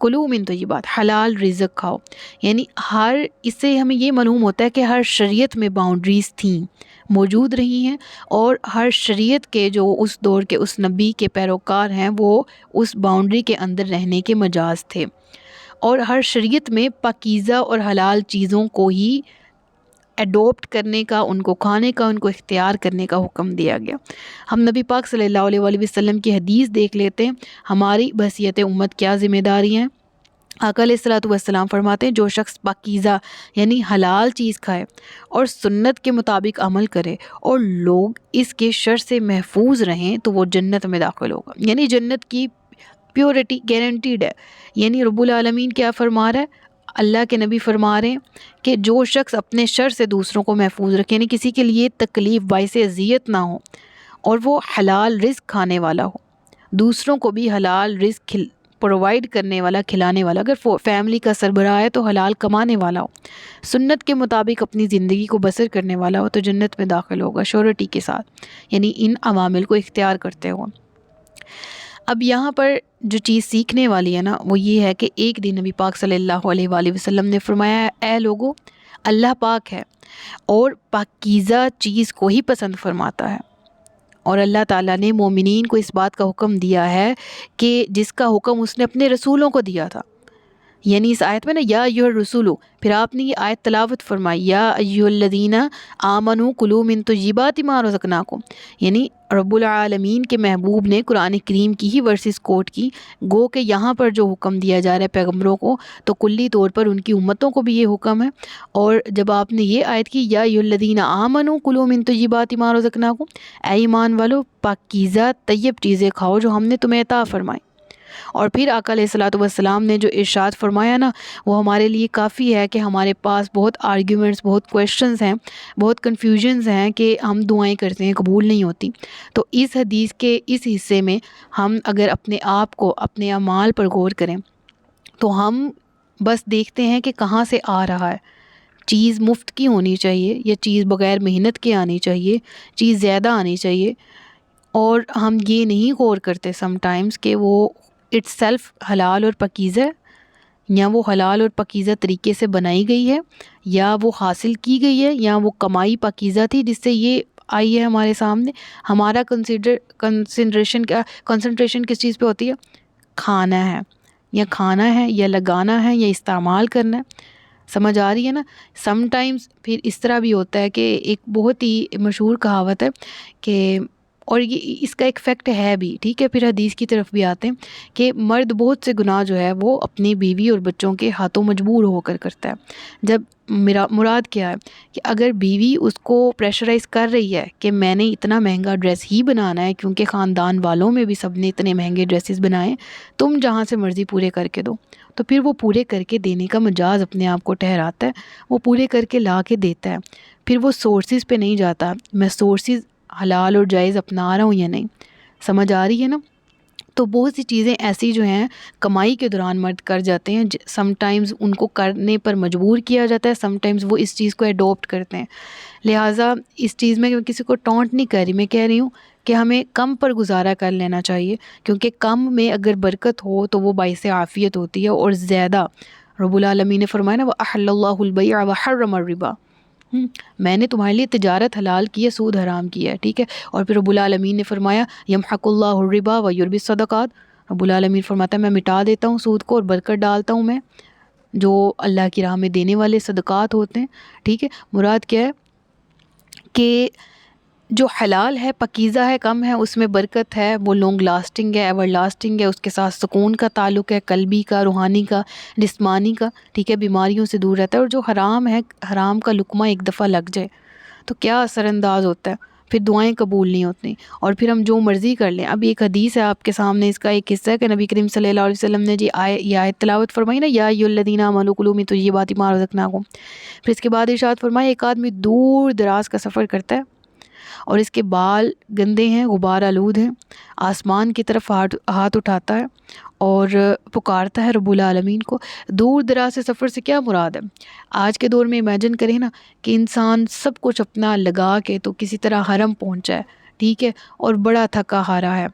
کلو من طیبات، حلال رزق کھاؤ. یعنی اس سے ہمیں یہ معلوم ہوتا ہے کہ ہر شریعت میں باؤنڈریز تھیں، موجود رہی ہیں، اور ہر شریعت کے جو اس دور کے اس نبی کے پیروکار ہیں وہ اس باؤنڈری کے اندر رہنے کے مجاز تھے، اور ہر شریعت میں پاکیزہ اور حلال چیزوں کو ہی ایڈوپٹ کرنے کا، ان کو کھانے کا، ان کو اختیار کرنے کا حکم دیا گیا. ہم نبی پاک صلی اللہ علیہ وآلہ وسلم کی حدیث دیکھ لیتے ہیں، ہماری بحیثیت امت کیا ذمہ داریاں ہیں. آقا علیہ الصلوۃ والسلام فرماتے ہیں جو شخص پاکیزہ یعنی حلال چیز کھائے اور سنت کے مطابق عمل کرے اور لوگ اس کے شر سے محفوظ رہیں تو وہ جنت میں داخل ہوگا. یعنی جنت کی پیورٹی گارنٹیڈ ہے. یعنی رب العالمین کیا فرما رہا ہے؟ اللہ کے نبی فرما رہے ہیں کہ جو شخص اپنے شر سے دوسروں کو محفوظ رکھے، یعنی کسی کے لیے تکلیف باعث اذیت نہ ہو، اور وہ حلال رزق کھانے والا ہو، دوسروں کو بھی حلال رزق پرووائڈ کرنے والا، کھلانے والا، اگر فیملی کا سربراہ ہے تو حلال کمانے والا ہو، سنت کے مطابق اپنی زندگی کو بسر کرنے والا ہو، تو جنت میں داخل ہوگا شورٹی کے ساتھ، یعنی ان عوامل کو اختیار کرتے ہو. اب یہاں پر جو چیز سیکھنے والی ہے نا وہ یہ ہے کہ ایک دن نبی پاک صلی اللہ علیہ وآلہ وسلم نے فرمایا، اے لوگو، اللہ پاک ہے اور پاکیزہ چیز کو ہی پسند فرماتا ہے، اور اللہ تعالیٰ نے مومنین کو اس بات کا حکم دیا ہے کہ جس کا حکم اس نے اپنے رسولوں کو دیا تھا. یعنی اس آیت میں نا یا ایھا الرسول، پھر آپ نے یہ آیت تلاوت فرمائی، یا ایھا الذین آمنوا کلوا من طیبات ما رزقناکم. یعنی رب العالمین کے محبوب نے قرآن کریم کی ہی ورسز کوٹ کی، گو کہ یہاں پر جو حکم دیا جا رہا ہے پیغمبروں کو تو کلی طور پر ان کی امتوں کو بھی یہ حکم ہے. اور جب آپ نے یہ آیت کی یا ایھا الذین آمنوا کلوا من طیبات ما رزقناکم، اے ایمان والو پاکیزہ طیب چیزیں کھاؤ جو ہم نے تمہیں عطا فرمائی. اور پھر آقا علیہ الصلوۃ والسلام نے جو ارشاد فرمایا نا وہ ہمارے لیے کافی ہے کہ ہمارے پاس بہت آرگیومنٹس، بہت کویشچنز ہیں، بہت کنفیوژنز ہیں کہ ہم دعائیں کرتے ہیں قبول نہیں ہوتی. تو اس حدیث کے اس حصے میں ہم اگر اپنے آپ کو، اپنے اعمال پر غور کریں تو ہم بس دیکھتے ہیں کہ کہاں سے آ رہا ہے. چیز مفت کی ہونی چاہیے یا چیز بغیر محنت کے آنی چاہیے، چیز زیادہ آنی چاہیے، اور ہم یہ نہیں غور کرتے سم ٹائمز کہ وہ اٹس سیلف حلال اور پاکیزہ، یا وہ حلال اور پاکیزہ طریقے سے بنائی گئی ہے، یا وہ حاصل کی گئی ہے، یا وہ کمائی پاکیزہ تھی جس سے یہ آئی ہے ہمارے سامنے. ہمارا کنسنٹریشن کس چیز پہ ہوتی ہے؟ کھانا ہے یا لگانا ہے یا استعمال کرنا ہے. سمجھ آ رہی ہے نا؟ سم ٹائمز پھر اس طرح بھی ہوتا ہے کہ ایک بہت ہی مشہور کہاوت ہے کہ، اور یہ اس کا ایک فیکٹ ہے بھی، ٹھیک ہے، پھر حدیث کی طرف بھی آتے ہیں کہ مرد بہت سے گناہ جو ہے وہ اپنی بیوی اور بچوں کے ہاتھوں مجبور ہو کر کرتا ہے. جب مراد کیا ہے کہ اگر بیوی اس کو پریشرائز کر رہی ہے کہ میں نے اتنا مہنگا ڈریس ہی بنانا ہے کیونکہ خاندان والوں میں بھی سب نے اتنے مہنگے ڈریسز بنائے، تم جہاں سے مرضی پورے کر کے دو، تو پھر وہ پورے کر کے دینے کا مجاز اپنے آپ کو ٹھہراتا ہے، وہ پورے کر کے لا کے دیتا ہے. پھر وہ سورسز پہ نہیں جاتا میں سورسز حلال اور جائز اپنا رہا ہوں یا نہیں. سمجھ آ رہی ہے نا؟ تو بہت سی چیزیں ایسی جو ہیں کمائی کے دوران مرد کر جاتے ہیں، سم ٹائمز ان کو کرنے پر مجبور کیا جاتا ہے، سم ٹائمز وہ اس چیز کو ایڈوپٹ کرتے ہیں. لہٰذا اس چیز میں کسی کو ٹونٹ نہیں کر رہی، میں کہہ رہی ہوں کہ ہمیں کم پر گزارا کر لینا چاہیے، کیونکہ کم میں اگر برکت ہو تو وہ باعث عافیت ہوتی ہے، اور زیادہ رب العالمین نے فرمایا نا وَأَحَلَّ اللَّهُ الْبَيْعَ وَحَرَّمَ الرِّبَا، میں نے تمہارے لیے تجارت حلال کی ہے، سود حرام کیا ہے، ٹھیک ہے. اور پھر رب العالمین نے فرمایا یمحق اللہ الربا ویربی الصدقات، رب العالمین فرماتا ہے میں مٹا دیتا ہوں سود کو اور برکت ڈالتا ہوں میں جو اللہ کی راہ میں دینے والے صدقات ہوتے ہیں. ٹھیک ہے، مراد کیا ہے کہ جو حلال ہے، پاکیزہ ہے، کم ہے، اس میں برکت ہے، وہ لانگ لاسٹنگ ہے، ایور لاسٹنگ ہے، اس کے ساتھ سکون کا تعلق ہے، قلبی کا، روحانی کا، جسمانی کا، ٹھیک ہے، بیماریوں سے دور رہتا ہے. اور جو حرام ہے، حرام کا لقمہ ایک دفعہ لگ جائے تو کیا اثر انداز ہوتا ہے، پھر دعائیں قبول نہیں ہوتی، اور پھر ہم جو مرضی کر لیں. اب ایک حدیث ہے آپ کے سامنے، اس کا ایک حصہ ہے کہ نبی کریم صلی اللہ علیہ وسلم نے یہ آیت تلاوت فرمائی نا یا ایھا الذین آمنوا کلوا من طیبات ما رزقناکم، پھر اس کے بعد ارشاد فرمایا ایک آدمی دور دراز کا سفر کرتا ہے اور اس کے بال گندے ہیں، غبار آلود ہیں، آسمان کی طرف ہاتھ اٹھاتا ہے اور پکارتا ہے رب العالمین کو. دور دراز سے سفر سے کیا مراد ہے؟ آج کے دور میں امیجن کریں نا کہ انسان سب کچھ اپنا لگا کے تو کسی طرح حرم پہنچا ہے، ٹھیک ہے، اور بڑا تھکا ہارا ہے،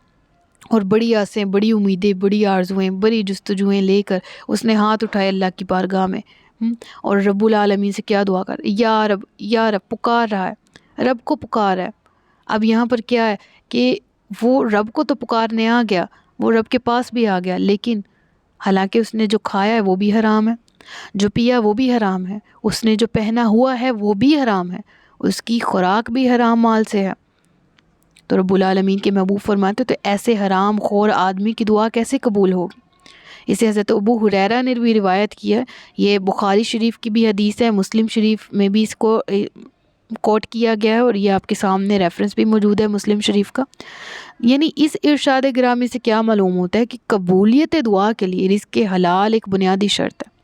اور بڑی آسیں، بڑی امیدیں، بڑی آرزویں، بڑی جستجویں لے کر اس نے ہاتھ اٹھائے اللہ کی بارگاہ میں، اور رب العالمین سے کیا دعا کر، یا رب پکار رہا ہے، رب کو پکار ہے۔ اب یہاں پر کیا ہے کہ وہ رب کو تو پکارنے آ گیا، وہ رب کے پاس بھی آ گیا، لیکن حالانکہ اس نے جو کھایا ہے وہ بھی حرام ہے، جو پیا وہ بھی حرام ہے، اس نے جو پہنا ہوا ہے وہ بھی حرام ہے، اس کی خوراک بھی حرام مال سے ہے۔ تو رب العالمین کے محبوب فرماتے تو ایسے حرام خور آدمی کی دعا کیسے قبول ہوگی؟ اسے حضرت ابو ہریرہ نے بھی روایت کیا، یہ بخاری شریف کی بھی حدیث ہے، مسلم شریف میں بھی اس کو کوٹ کیا گیا ہے، اور یہ آپ کے سامنے ریفرنس بھی موجود ہے مسلم شریف کا۔ یعنی اس ارشاد گرامی سے کیا معلوم ہوتا ہے کہ قبولیت دعا کے لیے رزق حلال ایک بنیادی شرط ہے،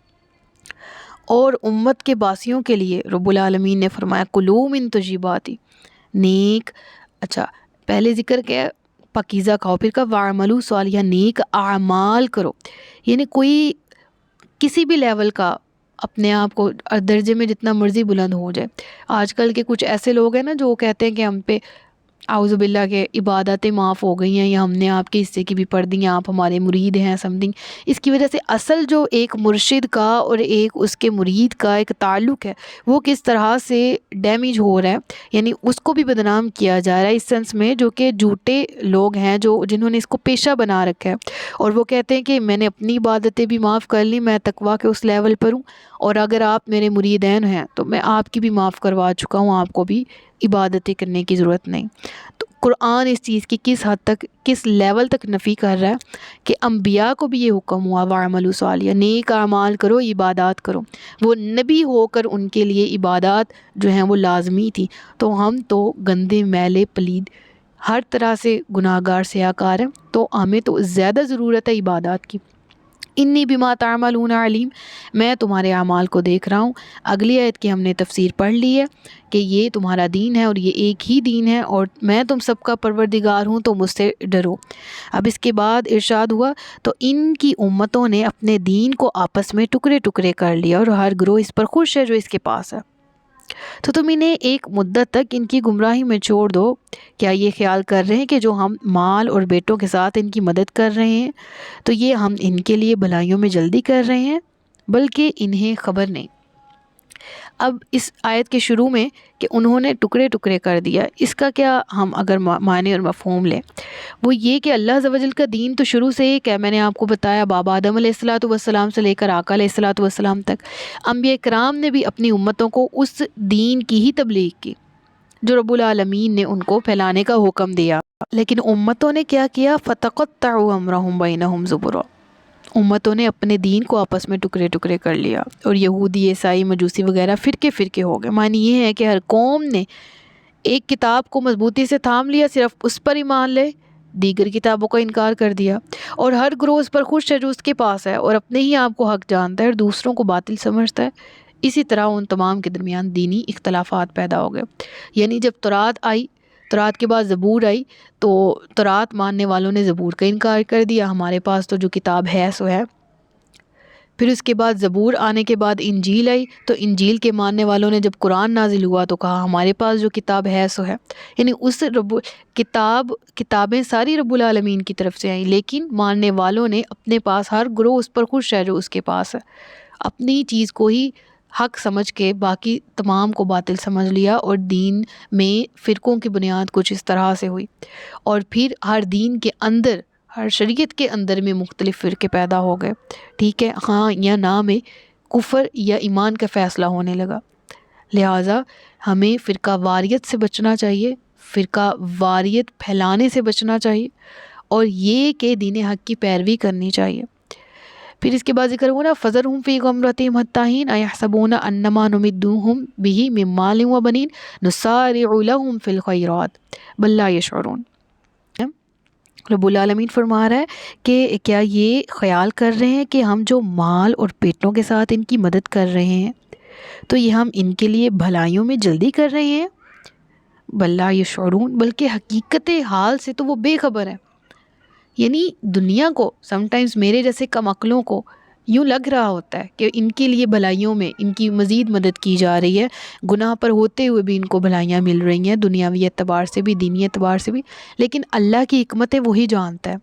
اور امت کے باسیوں کے لیے رب العالمین نے فرمایا کلوا من طیبات، نیک، اچھا پہلے ذکر کیا پاکیزہ کھاؤ، پھر کا وعملوا صالحا، نیک اعمال کرو، یعنی کوئی کسی بھی لیول کا اپنے آپ کو درجے میں جتنا مرضی بلند ہو جائے۔ آج کل کے کچھ ایسے لوگ ہیں نا جو کہتے ہیں کہ ہم پہ اعوذ باللہ کے عبادتیں معاف ہو گئی ہیں، یا ہم نے آپ کے حصے کی بھی پڑھ دی ہیں، آپ ہمارے مرید ہیں سم تھنگ۔ اس کی وجہ سے اصل جو ایک مرشد کا اور ایک اس کے مرید کا ایک تعلق ہے وہ کس طرح سے ڈیمیج ہو رہا ہے، یعنی اس کو بھی بدنام کیا جا رہا ہے اس سینس میں، جو کہ جھوٹے لوگ ہیں جنہوں نے اس کو پیشہ بنا رکھا ہے، اور وہ کہتے ہیں کہ میں نے اپنی عبادتیں بھی معاف کر لی، میں تقویٰ کے اس لیول پر ہوں، اور اگر آپ میرے مریدین ہیں تو میں آپ کی بھی معاف کروا چکا ہوں، آپ کو بھی عبادتیں کرنے کی ضرورت نہیں۔ تو قرآن اس چیز کی کس حد تک، کس لیول تک نفی کر رہا ہے کہ انبیاء کو بھی یہ حکم ہوا وَاعْمَلُوا صَالِحًا، نیک اعمال کرو، عبادات کرو، وہ نبی ہو کر ان کے لیے عبادات جو ہیں وہ لازمی تھی، تو ہم تو گندے میلے پلید ہر طرح سے گناہ گار سیاکار ہیں، تو ہمیں تو زیادہ ضرورت ہے عبادات کی۔ انی بما تعملون علیم، میں تمہارے اعمال کو دیکھ رہا ہوں۔ اگلی آیت کی ہم نے تفسیر پڑھ لی ہے کہ یہ تمہارا دین ہے اور یہ ایک ہی دین ہے، اور میں تم سب کا پروردگار ہوں، تو مجھ سے ڈرو۔ اب اس کے بعد ارشاد ہوا تو ان کی امتوں نے اپنے دین کو آپس میں ٹکڑے ٹکڑے کر لیا، اور ہر گروہ اس پر خوش ہے جو اس کے پاس ہے، تو تم انہیں ایک مدت تک ان کی گمراہی میں چھوڑ دو۔ کیا یہ خیال کر رہے ہیں کہ جو ہم مال اور بیٹوں کے ساتھ ان کی مدد کر رہے ہیں تو یہ ہم ان کے لیے بھلائیوں میں جلدی کر رہے ہیں؟ بلکہ انہیں خبر نہیں۔ اب اس آیت کے شروع میں کہ انہوں نے ٹکڑے ٹکڑے کر دیا، اس کا کیا ہم اگر معنی اور مفہوم لیں، وہ یہ کہ اللہ عز و جل کا دین تو شروع سے ایک ہے، میں نے آپ کو بتایا بابا آدم علیہ الصلوۃ والسلام سے لے کر آقا علیہ الصلوۃ والسلام تک انبیاء کرام نے بھی اپنی امتوں کو اس دین کی ہی تبلیغ کی جو رب العالمین نے ان کو پھیلانے کا حکم دیا، لیکن امتوں نے کیا کیا؟ فَتَقَطَّعُوا أَمْرَهُمْ بَيْنَهُمْ زُبُرًا، امتوں نے اپنے دین کو آپس میں ٹکڑے ٹکڑے کر لیا، اور یہودی، عیسائی، مجوسی وغیرہ فرقے فرقے ہو گئے۔ معنی یہ ہے کہ ہر قوم نے ایک کتاب کو مضبوطی سے تھام لیا، صرف اس پر ایمان لے، دیگر کتابوں کا انکار کر دیا، اور ہر گروہ اس پر خوش ہے جو اس کے پاس ہے، اور اپنے ہی آپ کو حق جانتا ہے اور دوسروں کو باطل سمجھتا ہے۔ اسی طرح ان تمام کے درمیان دینی اختلافات پیدا ہو گئے۔ یعنی جب تورات آئی، تورات کے بعد زبور آئی، تو تورات ماننے والوں نے زبور کا انکار کر دیا، ہمارے پاس تو جو کتاب ہے سو ہے۔ پھر اس کے بعد زبور آنے کے بعد انجیل آئی، تو انجیل کے ماننے والوں نے جب قرآن نازل ہوا تو کہا ہمارے پاس جو کتاب ہے سو ہے۔ یعنی اس کتابیں ساری رب العالمین کی طرف سے آئیں، لیکن ماننے والوں نے اپنے پاس، ہر گروہ اس پر خوش ہے جو اس کے پاس ہے، اپنی چیز کو ہی حق سمجھ کے باقی تمام کو باطل سمجھ لیا، اور دین میں فرقوں کی بنیاد کچھ اس طرح سے ہوئی، اور پھر ہر دین کے اندر، ہر شریعت کے اندر میں مختلف فرقے پیدا ہو گئے، ٹھیک ہے، ہاں یا نہ میں کفر یا ایمان کا فیصلہ ہونے لگا۔ لہٰذا ہمیں فرقہ واریت سے بچنا چاہیے، فرقہ واریت پھیلانے سے بچنا چاہیے، اور یہ کہ دین حق کی پیروی کرنی چاہیے۔ پھر اس کے بعد ذکر ہوا نا فَذَرْهُمْ فِي غَمْرَتِهِمْ حَتَّىٰ حِينٍ أَيَحْسَبُونَ أَنَّمَا نُمِدُّهُمْ بِهِ مِن مَّالٍ وَبَنِينَ نُسَارِعُ لَهُمْ فِي الْخَيْرَاتِ بَل لَّا يَشْعُرُونَ۔ رب العالمین فرما رہا ہے کہ کیا یہ خیال کر رہے ہیں کہ ہم جو مال اور بیٹوں کے ساتھ ان کی مدد کر رہے ہیں تو یہ ہم ان کے لیے بھلائیوں میں جلدی کر رہے ہیں؟ بل لا یشعرون، بلکہ حقیقت حال سے تو وہ بے خبر ہے۔ یعنی دنیا کو سم ٹائمز میرے جیسے کم عقلوں کو یوں لگ رہا ہوتا ہے کہ ان کے لیے بھلائیوں میں ان کی مزید مدد کی جا رہی ہے، گناہ پر ہوتے ہوئے بھی ان کو بھلائیاں مل رہی ہیں، دنیاوی اعتبار سے بھی، دینی اعتبار سے بھی، لیکن اللہ کی حکمت ہے وہی جانتا ہے۔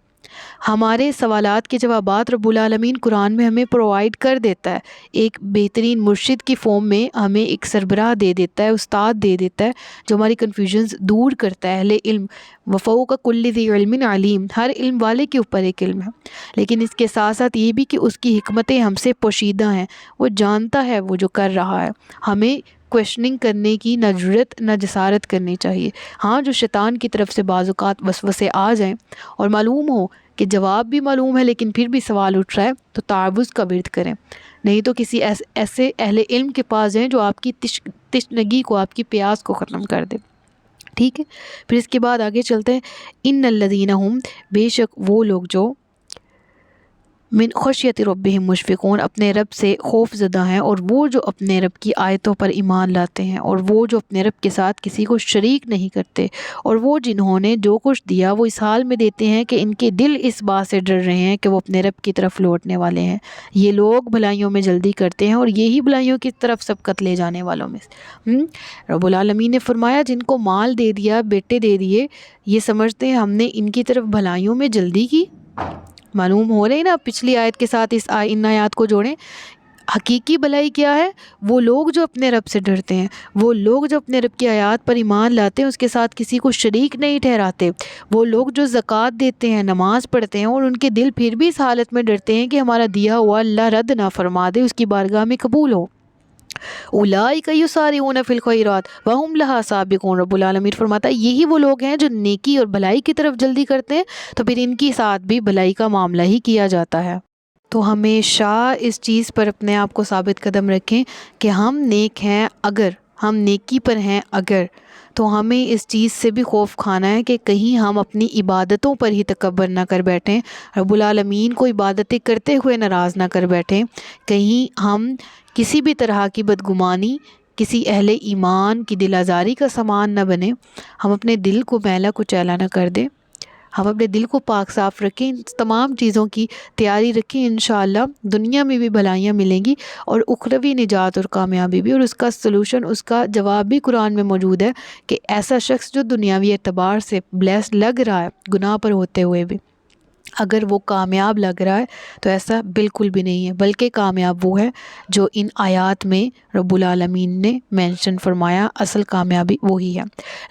ہمارے سوالات کے جوابات رب العالمین قرآن میں ہمیں پرووائڈ کر دیتا ہے، ایک بہترین مرشد کی فارم میں ہمیں ایک سربراہ دے دیتا ہے، استاد دے دیتا ہے جو ہماری کنفیوژنز دور کرتا ہے۔ اہل علم وفوق کل ذی علم علیم، ہر علم والے کے اوپر ایک علم ہے، لیکن اس کے ساتھ ساتھ یہ بھی کہ اس کی حکمتیں ہم سے پوشیدہ ہیں، وہ جانتا ہے وہ جو کر رہا ہے۔ ہمیں کویشچننگ کرنے کی نہ جرأت نہ جسارت کرنی چاہیے۔ ہاں، جو شیطان کی طرف سے بعض اوقات وسوسے آ جائیں اور معلوم ہو کہ جواب بھی معلوم ہے لیکن پھر بھی سوال اٹھ رہا ہے، تو تعوذ کا ورد کریں، نہیں تو کسی ایسے اہل علم کے پاس جائیں جو آپ کی تشنگی کو، آپ کی پیاس کو ختم کر دے۔ ٹھیک ہے، پھر اس کے بعد آگے چلتے ہیں۔ ان الذین ہم، بے شک وہ لوگ جو من خشیت ربہم مشفقون، اپنے رب سے خوف زدہ ہیں، اور وہ جو اپنے رب کی آیتوں پر ایمان لاتے ہیں، اور وہ جو اپنے رب کے ساتھ کسی کو شریک نہیں کرتے، اور وہ جنہوں نے جو کچھ دیا وہ اس حال میں دیتے ہیں کہ ان کے دل اس بات سے ڈر رہے ہیں کہ وہ اپنے رب کی طرف لوٹنے والے ہیں۔ یہ لوگ بھلائیوں میں جلدی کرتے ہیں اور یہی بھلائیوں کی طرف سبقت لے جانے والوں میں سے۔ رب العالمین نے فرمایا جن کو مال دے دیا، بیٹے دے دیے، یہ سمجھتے ہیں ہم نے ان کی طرف بھلائیوں میں جلدی کی۔ معلوم ہو رہے ہیں نا، پچھلی آیت کے ساتھ ان آیات کو جوڑیں۔ حقیقی بھلائی کیا ہے؟ وہ لوگ جو اپنے رب سے ڈرتے ہیں، وہ لوگ جو اپنے رب کی آیات پر ایمان لاتے ہیں، اس کے ساتھ کسی کو شریک نہیں ٹھہراتے، وہ لوگ جو زکوٰۃ دیتے ہیں، نماز پڑھتے ہیں، اور ان کے دل پھر بھی اس حالت میں ڈرتے ہیں کہ ہمارا دیا ہوا اللہ رد نہ فرما دے، اس کی بارگاہ میں قبول ہو۔ اولئک یسارعون فی الخیرات وہم لہا سابقون، رب العالمین فرماتا ہے یہی وہ لوگ ہیں جو نیکی اور بھلائی کی طرف جلدی کرتے ہیں، تو پھر ان کی ساتھ بھی بھلائی کا معاملہ ہی کیا جاتا ہے۔ تو ہمیشہ اس چیز پر اپنے آپ کو ثابت قدم رکھیں کہ ہم نیک ہیں، اگر ہم نیکی پر ہیں، اگر تو ہمیں اس چیز سے بھی خوف کھانا ہے کہ کہیں ہم اپنی عبادتوں پر ہی تکبر نہ کر بیٹھیں، رب العالمین کو عبادتیں کرتے ہوئے ناراض نہ کر بیٹھیں، کہیں ہم کسی بھی طرح کی بدگمانی، کسی اہل ایمان کی دل آزاری کا سامان نہ بنیں، ہم اپنے دل کو میلا کچیلا نہ کر دیں، ہم اپنے دل کو پاک صاف رکھیں، ان تمام چیزوں کی تیاری رکھیں، انشاءاللہ دنیا میں بھی بھلائیاں ملیں گی اور اخروی نجات اور کامیابی بھی، اور اس کا سلوشن، اس کا جواب بھی قرآن میں موجود ہے کہ ایسا شخص جو دنیاوی اعتبار سے بلیس لگ رہا ہے گناہ پر ہوتے ہوئے بھی، اگر وہ کامیاب لگ رہا ہے تو ایسا بالکل بھی نہیں ہے، بلکہ کامیاب وہ ہے جو ان آیات میں رب العالمین نے مینشن فرمایا، اصل کامیابی وہی ہے۔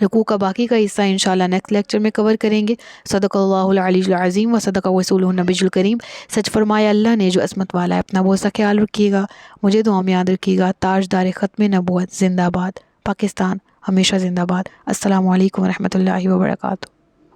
رکوع کا باقی کا حصہ انشاءاللہ نیکسٹ لیکچر میں کور کریں گے۔ صدق اللہ العلی العظیم و صدق رسولہ النبی الکریم، سچ فرمایا اللہ نے جو عصمت والا ہے۔ اپنا بہت سا خیال رکھیے گا، مجھے دعا میں یاد رکھیے گا۔ تاجدار ختم نبوت زندہ باد، پاکستان ہمیشہ زندہ باد۔ السلام علیکم ورحمۃ اللہ وبرکاتہ۔